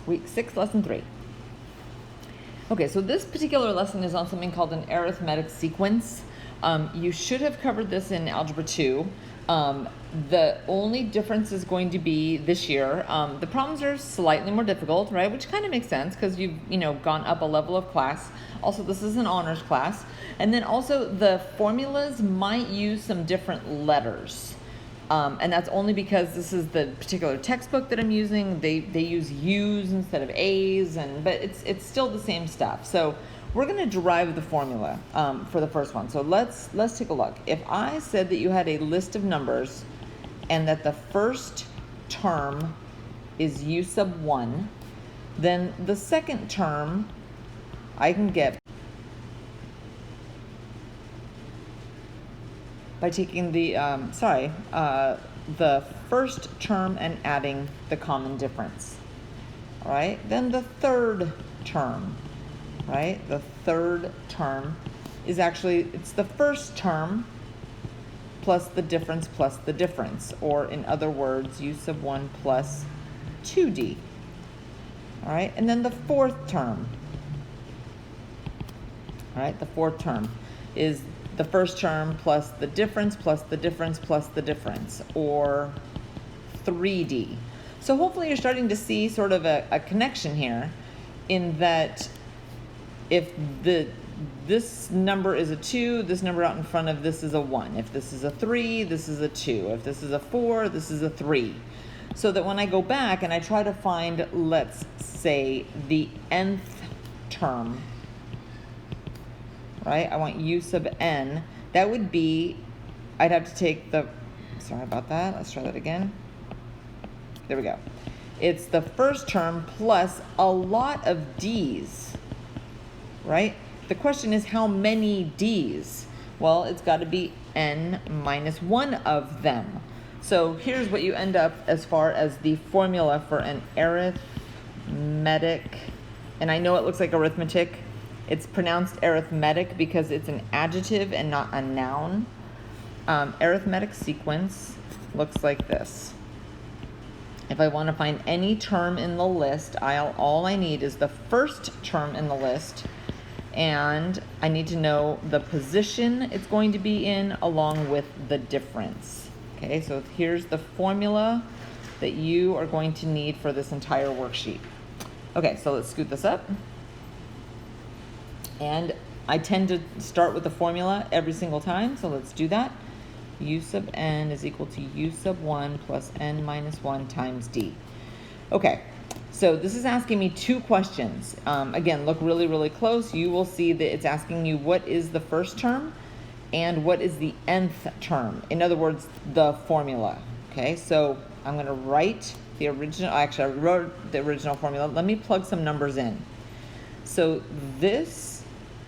Week 6, Lesson 3. Okay, so this particular lesson is on something called an arithmetic sequence. You should have covered this in Algebra 2. The only difference is going to be this year. The problems are slightly more difficult, right? Which kind of makes sense because you've gone up a level of class. Also, this is an honors class. And then also the formulas might use some different letters. And that's only because this is the particular textbook that I'm using. They use U's instead of A's, but it's still the same stuff. So we're going to derive the formula for the first one. So let's take a look. If I said that you had a list of numbers and that the first term is U sub 1, then the second term I can get by taking the first term and adding the common difference. All right, then the third term, right? The third term is it's the first term plus the difference, or in other words, U sub 1 plus 2d. All right, and then the fourth term. All right, the fourth term is the first term plus the difference, or 3d. So hopefully you're starting to see sort of a connection here in that if this number is a 2, this number out in front of this is a 1. If this is a 3, this is a 2. If this is a 4, this is a 3. So that when I go back and I try to find, let's say, the nth term, right? I want U sub n. That would be, I'd have to take sorry about that. Let's try that again. There we go. It's the first term plus a lot of d's, right? The question is how many d's? Well, it's got to be n minus 1 of them. So here's what you end up as far as the formula for an arithmetic, and I know it looks like arithmetic. It's pronounced arithmetic because it's an adjective and not a noun. Arithmetic sequence looks like this. If I want to find any term in the list, all I need is the first term in the list, and I need to know the position it's going to be in along with the difference. Okay, so here's the formula that you are going to need for this entire worksheet. Okay, so let's scoot this up. And I tend to start with the formula every single time, so let's do that. U sub n is equal to U sub 1 plus n minus 1 times d. Okay, so this is asking me two questions. Again, look really, really close. You will see that it's asking you what is the first term and what is the nth term. In other words, the formula. Okay, so I'm going to write the original, actually I wrote the original formula. Let me plug some numbers in. So this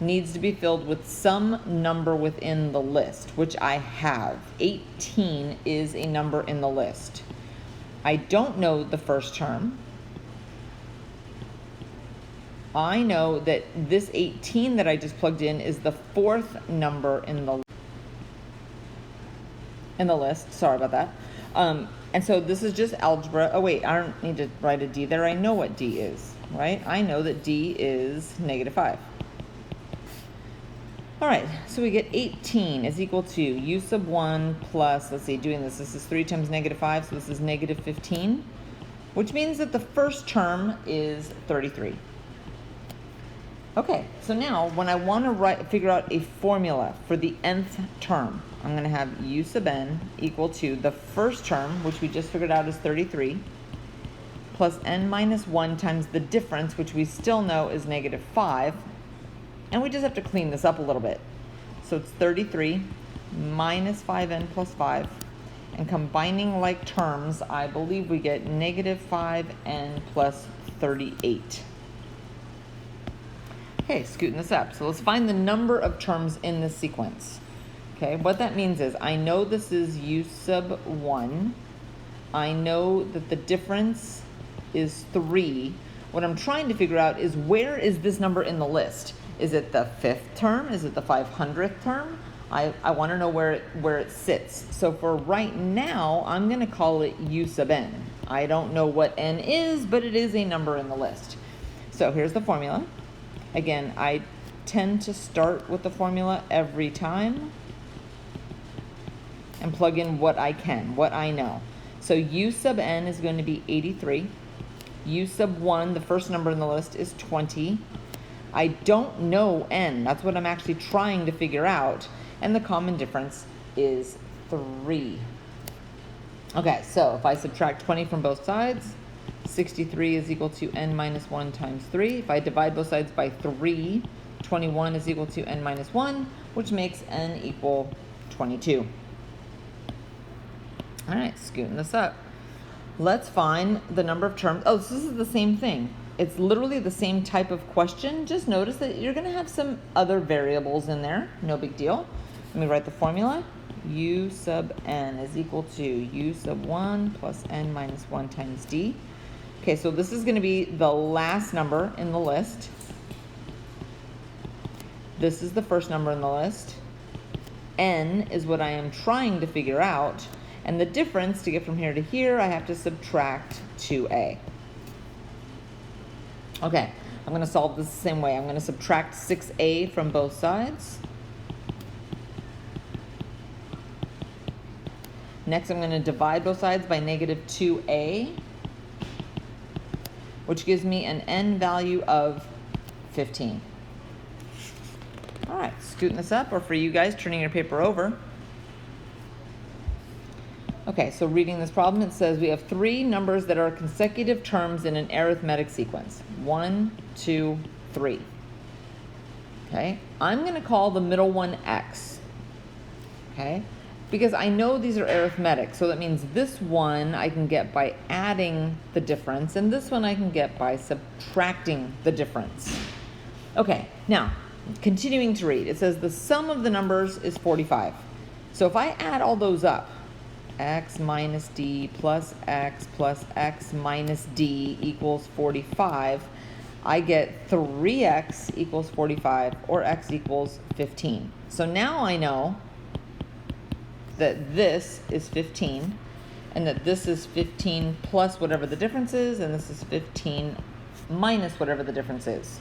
needs to be filled with some number within the list, which I have. 18 is a number in the list. I don't know the first term. I know that this 18 that I just plugged in is the fourth number in the list. Sorry about that. And so this is just algebra. Oh wait, I don't need to write a d there. I know what d is, right? I know that d is -5. All right, so we get 18 is equal to U sub 1 plus, let's see, this is 3 times -5, so this is -15, which means that the first term is 33. Okay, so now when I want to figure out a formula for the nth term, I'm going to have U sub n equal to the first term, which we just figured out is 33, plus n minus 1 times the difference, which we still know is -5. And we just have to clean this up a little bit. So it's 33 minus 5n plus 5. And combining like terms, I believe we get -5n plus 38. Okay, scooting this up. So let's find the number of terms in this sequence. Okay, what that means is I know this is U sub 1. I know that the difference is 3. What I'm trying to figure out is where is this number in the list? Is it the 5th term? Is it the 500th term? I want to know where it sits. So for right now, I'm going to call it U sub n. I don't know what n is, but it is a number in the list. So here's the formula. Again, I tend to start with the formula every time and plug in what I can, what I know. So u sub n is going to be 83. U sub 1, the first number in the list, is 20. I don't know n. That's what I'm actually trying to figure out. And the common difference is 3. Okay, so if I subtract 20 from both sides, 63 is equal to n minus 1 times 3. If I divide both sides by 3, 21 is equal to n minus 1, which makes n equal 22. All right, scooting this up. Let's find the number of terms. Oh, so this is the same thing. It's literally the same type of question. Just notice that you're going to have some other variables in there. No big deal. Let me write the formula. U sub n is equal to u sub 1 plus n minus 1 times d. Okay, so this is going to be the last number in the list. This is the first number in the list. N is what I am trying to figure out. And the difference to get from here to here, I have to subtract 2a. Okay, I'm going to solve this the same way. I'm going to subtract 6a from both sides. Next, I'm going to divide both sides by negative 2a, which gives me an n value of 15. All right, scooting this up, or for you guys, turning your paper over. Okay, so reading this problem, it says we have 3 numbers that are consecutive terms in an arithmetic sequence. 1, 2, 3. Okay, I'm going to call the middle one x. Okay, because I know these are arithmetic, so that means this one I can get by adding the difference, and this one I can get by subtracting the difference. Okay, now, continuing to read, it says the sum of the numbers is 45. So if I add all those up, x minus d plus x minus d equals 45, I get 3x equals 45, or x equals 15. So now I know that this is 15, and that this is 15 plus whatever the difference is, and this is 15 minus whatever the difference is.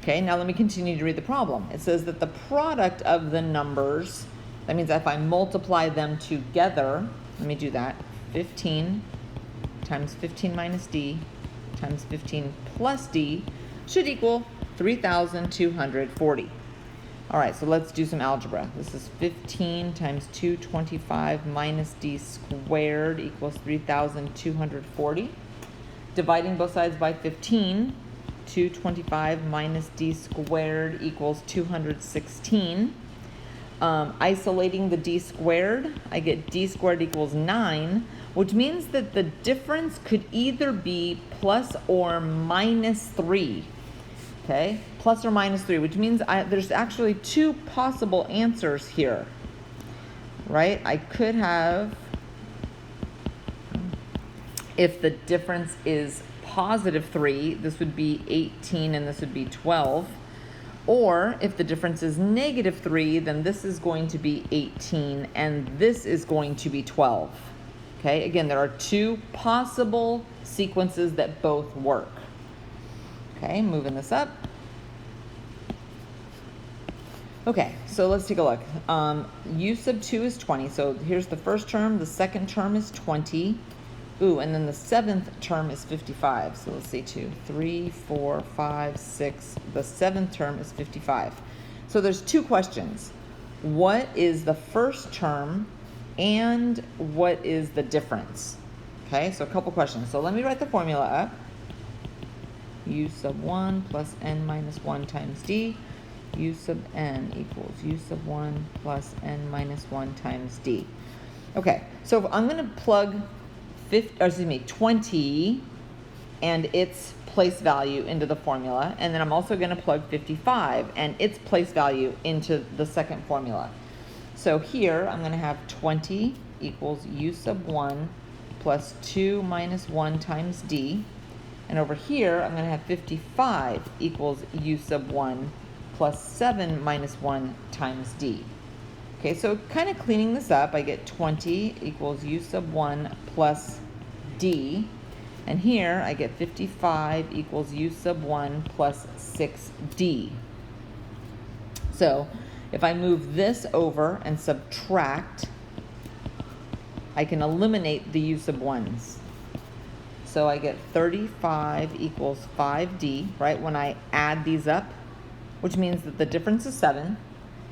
Okay, now let me continue to read the problem. It says that the product of the numbers, that means if I multiply them together, let me do that, 15 times 15 minus d times 15 plus d should equal 3,240. All right, so let's do some algebra. This is 15 times 225 minus d squared equals 3,240. Dividing both sides by 15, 225 minus d squared equals 216. Isolating the d squared, I get d squared equals 9, which means that the difference could either be plus or minus 3. Okay, plus or minus 3, which means there's actually 2 possible answers here, right? I could have, if the difference is positive 3, this would be 18 and this would be 12. Or if the difference is negative 3, then this is going to be 18 and this is going to be 12. Okay, again, there are 2 possible sequences that both work. Okay, moving this up. Okay, so let's take a look. U sub 2 is 20. So here's the first term. The second term is 20. Ooh, and then the 7th term is 55. So let's see, 2, 3, 4, 5, 6. The 7th term is 55. So there's 2 questions. What is the first term and what is the difference? Okay, so a couple questions. So let me write the formula up. U sub 1 plus n minus 1 times d. U sub n equals u sub 1 plus n minus 1 times d. Okay, so if I'm going to plug 20 and its place value into the formula, and then I'm also going to plug 55 and its place value into the second formula. So here I'm going to have 20 equals u sub 1 plus 2 minus 1 times d, and over here I'm going to have 55 equals u sub 1 plus 7 minus 1 times d. Okay, so kind of cleaning this up, I get 20 equals u sub 1 plus d. And here I get 55 equals u sub 1 plus 6d. So if I move this over and subtract, I can eliminate the u sub 1's. So I get 35 equals 5d, right, when I add these up, which means that the difference is 7.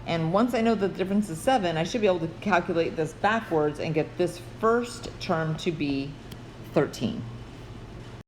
And once I know that the difference is 7, I should be able to calculate this backwards and get this first term to be 13.